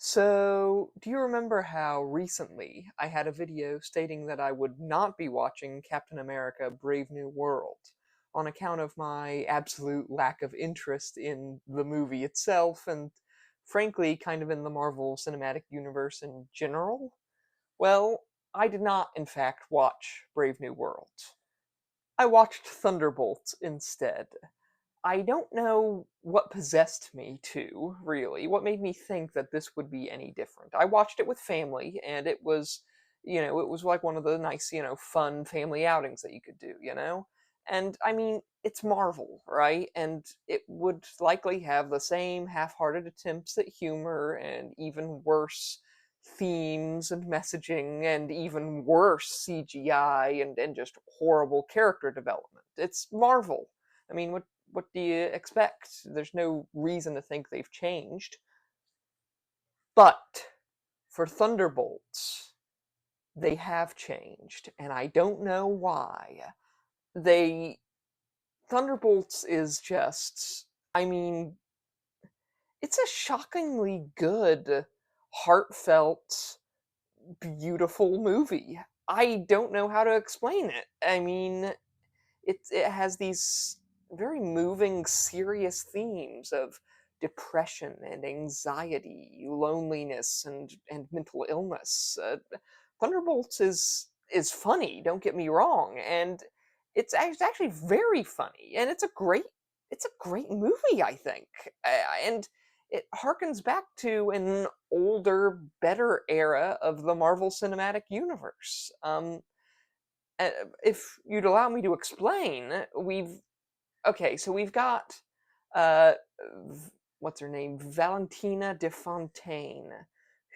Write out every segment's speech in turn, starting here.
So, do you remember how recently I had a video stating that I would not be watching Captain America Brave New World on account of my absolute lack of interest in the movie itself and, frankly, kind of in the Marvel Cinematic Universe in general? Well, I did not, in fact, watch Brave New World. I watched Thunderbolts instead. I don't know what possessed me to, really. What made me think that this would be any different? I watched it with family, and it was like one of the nice, fun family outings that you could do. And I mean, it's Marvel, right? And it would likely have the same half hearted attempts at humor and even worse themes and messaging and even worse CGI and just horrible character development. It's Marvel. I mean, what do you expect? There's no reason to think they've changed. But for Thunderbolts, they have changed, and I don't know why. They Thunderbolts is just I mean, it's a shockingly good, heartfelt, beautiful movie. I don't know how to explain it. I mean, it has these very moving, serious themes of depression and anxiety, loneliness, and mental illness. Thunderbolts is funny. Don't get me wrong, and it's actually very funny, and it's a great movie. I think, and it harkens back to an older, better era of the Marvel Cinematic Universe. Uh, if you'd allow me to explain, we've got uh, what's her name, Valentina de Fontaine,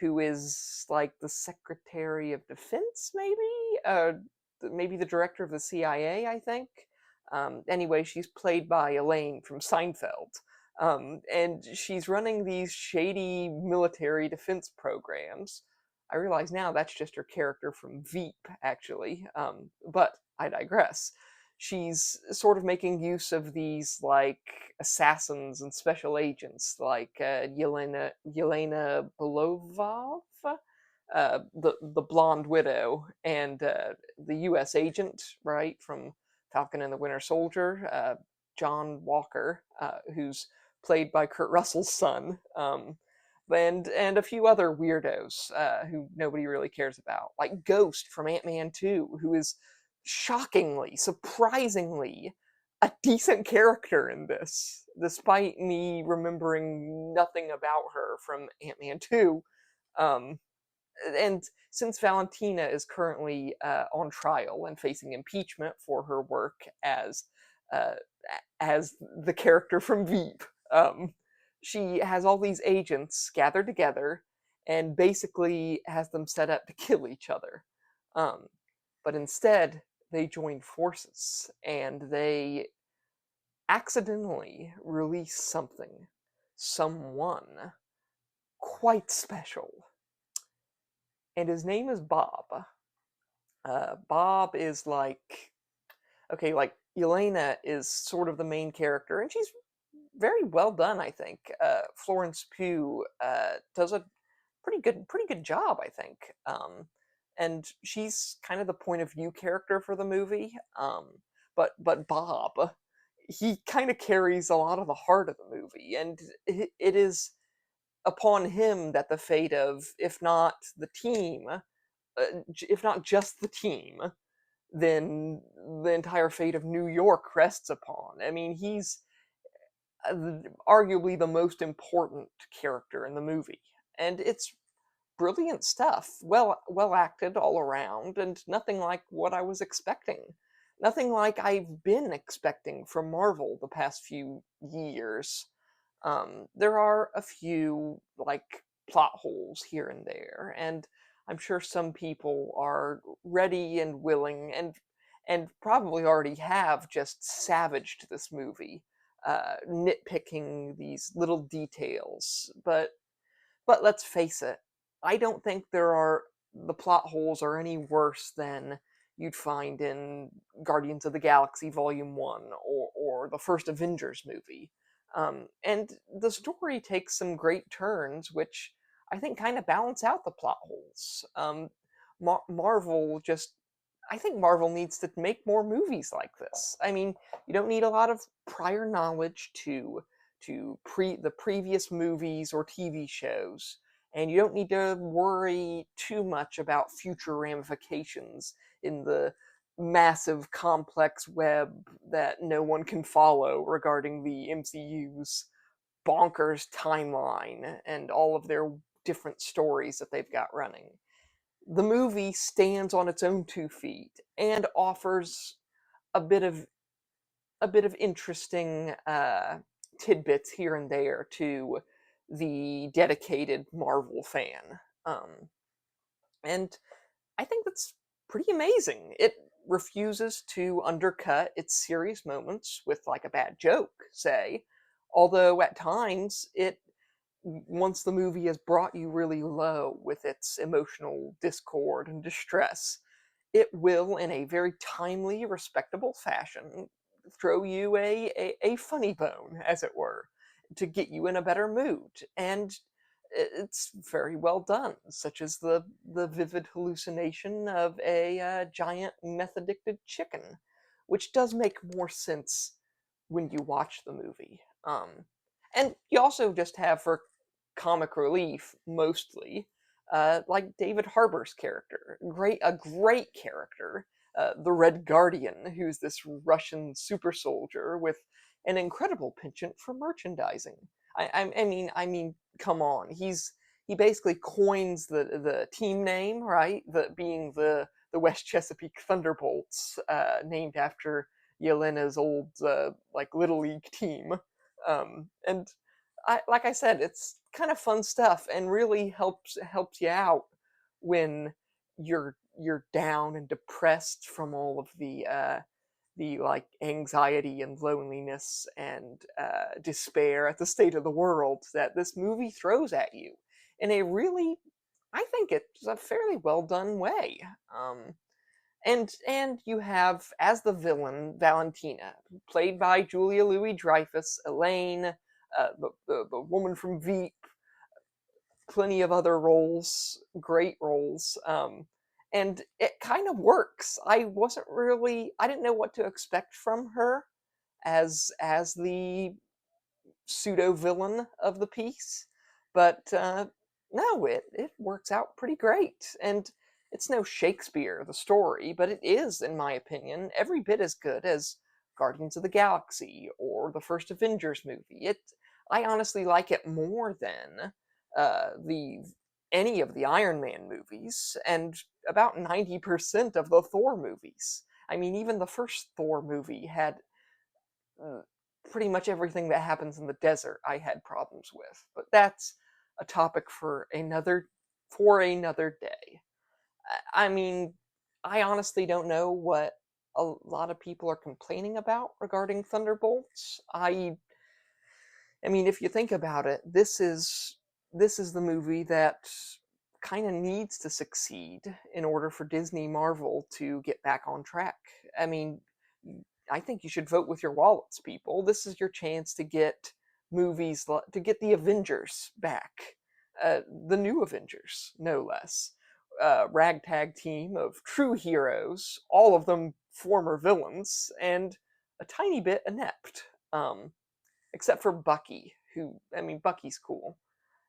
who is like the Secretary of Defense, maybe the director of the CIA, I think. Anyway, she's played by Elaine from Seinfeld. And she's running these shady military defense programs. I realize now that's just her character from Veep, actually. But I digress. She's sort of making use of these like assassins and special agents, like Yelena Belovov, the blonde widow, and the U.S. agent, right, from Falcon and the Winter Soldier, John Walker, who's played by Kurt Russell's son. And a few other weirdos who nobody really cares about, like Ghost from Ant-Man 2, who is shockingly, surprisingly, a decent character in this, despite me remembering nothing about her from Ant-Man 2. Um, and since Valentina is currently on trial and facing impeachment for her work uh, as the character from Veep, she has all these agents gathered together and basically has them set up to kill each other. Um, but instead, they join forces and they accidentally release someone quite special. And his name is Bob. Bob is like Elena is sort of the main character, and she's very well done, I think. Florence Pugh does a pretty good job, I think. And she's kind of the point of view character for the movie. But Bob, he kind of carries a lot of the heart of the movie, and it is upon him that the fate of, if not the team, if not just the team, then the entire fate of New York rests upon. I mean, he's arguably the most important character in the movie, and it's brilliant stuff. Well acted all around, and nothing like what I was expecting. Nothing like I've been expecting from Marvel the past few years. There are a few like plot holes here and there, and I'm sure some people are ready and willing and probably already have just savaged this movie, nitpicking these little details. But let's face it, I don't think the plot holes are any worse than you'd find in Guardians of the Galaxy Volume 1 or the first Avengers movie. And the story takes some great turns, which I think kind of balance out the plot holes. Marvel just, I think Marvel needs to make more movies like this. I mean, you don't need a lot of prior knowledge to the previous movies or TV shows, and you don't need to worry too much about future ramifications in the massive complex web that no one can follow regarding the MCU's bonkers timeline and all of their different stories that they've got running. The movie stands on its own 2 feet and offers a bit of interesting tidbits here and there to the dedicated Marvel fan, um, and I think that's pretty amazing. It refuses to undercut its serious moments with like a bad joke, say, although at times it once the movie has brought you really low with its emotional discord and distress, it will, in a very timely, respectable fashion, throw you a funny bone, as it were, to get you in a better mood. And it's very well done, such as the vivid hallucination of a giant meth addicted chicken, which does make more sense when you watch the movie. And you also just have, for comic relief mostly, like David Harbour's character, a great character, the Red Guardian, who's this Russian super soldier with an incredible penchant for merchandising. I mean, come on, he basically coins the team name, right? The being the West Chesapeake Thunderbolts, named after Yelena's old like little league team, and like I said, it's kind of fun stuff and really helps you out when you're down and depressed from all of the like anxiety and loneliness and despair at the state of the world that this movie throws at you in a really, I think it's a fairly well done way. And you have as the villain Valentina, played by Julia Louis-Dreyfus, Elaine, the woman from Veep, plenty of other roles, great roles, and it kind of works. I didn't know what to expect from her as the pseudo villain of the piece, but no, it works out pretty great, and it's no Shakespeare the story, but it is, in my opinion, every bit as good as Guardians of the Galaxy or the first Avengers movie. I honestly like it more than the any of the Iron Man movies, and about 90% of the Thor movies. I mean, even the first Thor movie had uh, pretty much everything that happens in the desert I had problems with. But that's a topic for another day. I mean, I honestly don't know what a lot of people are complaining about regarding Thunderbolts. I mean, if you think about it, this is the movie that kind of needs to succeed in order for Disney Marvel to get back on track. I mean, I think you should vote with your wallets, people. This is your chance to get to get the Avengers back, the new Avengers, no less. Ragtag team of true heroes, all of them former villains, and a tiny bit inept. Except for Bucky, who, I mean, Bucky's cool.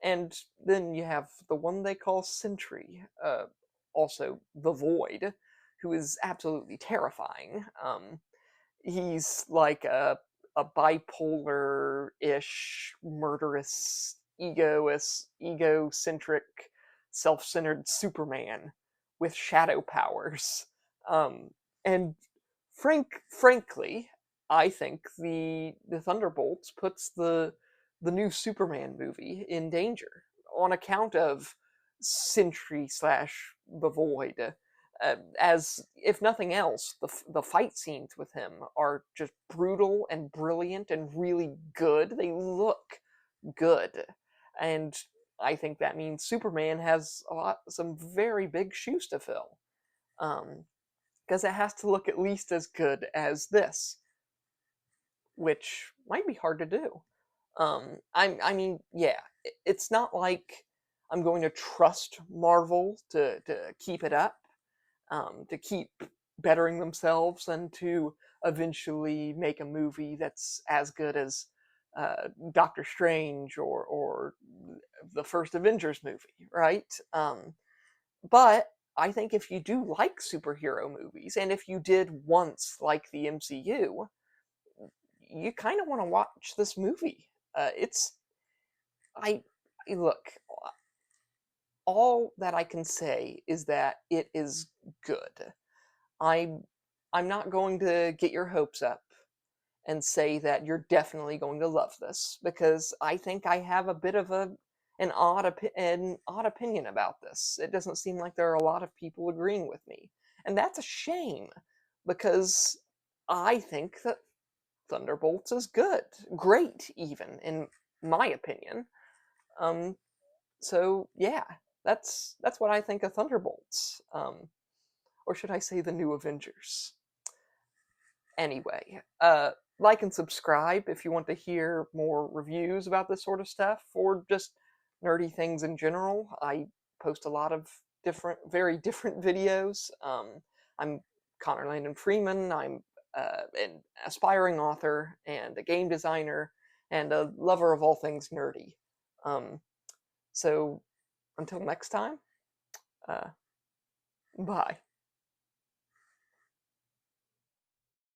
And then you have the one they call Sentry, also the Void, who is absolutely terrifying. He's like a bipolar-ish, murderous, egocentric, self-centered Superman with shadow powers. And frankly, I think the Thunderbolts puts the new Superman movie in danger on account of Sentry slash the Void. As if nothing else, the fight scenes with him are just brutal and brilliant and really good. They look good, and I think that means Superman has some very big shoes to fill. Um, because it has to look at least as good as this, which might be hard to do. I mean, yeah, it's not like I'm going to trust Marvel to keep it up, to keep bettering themselves, and to eventually make a movie that's as good as Doctor Strange or the first Avengers movie, right? But I think if you do like superhero movies, and if you did once like the MCU, you kind of want to watch this movie. It's I look. All that I can say is that it is good. I'm I'm not going to get your hopes up and say that you're definitely going to love this, because I think I have a bit of an odd opinion about this. It doesn't seem like there are a lot of people agreeing with me, and that's a shame, because I think that Thunderbolts is good, great even in my opinion. Um, so yeah, that's what I think of Thunderbolts. Or should I say the New Avengers? Anyway, like and subscribe if you want to hear more reviews about this sort of stuff, or just nerdy things in general. I post a lot of very different videos. I'm Connor Landon Freeman. I'm an aspiring author and a game designer and a lover of all things nerdy. Um, so until next time, uh, bye.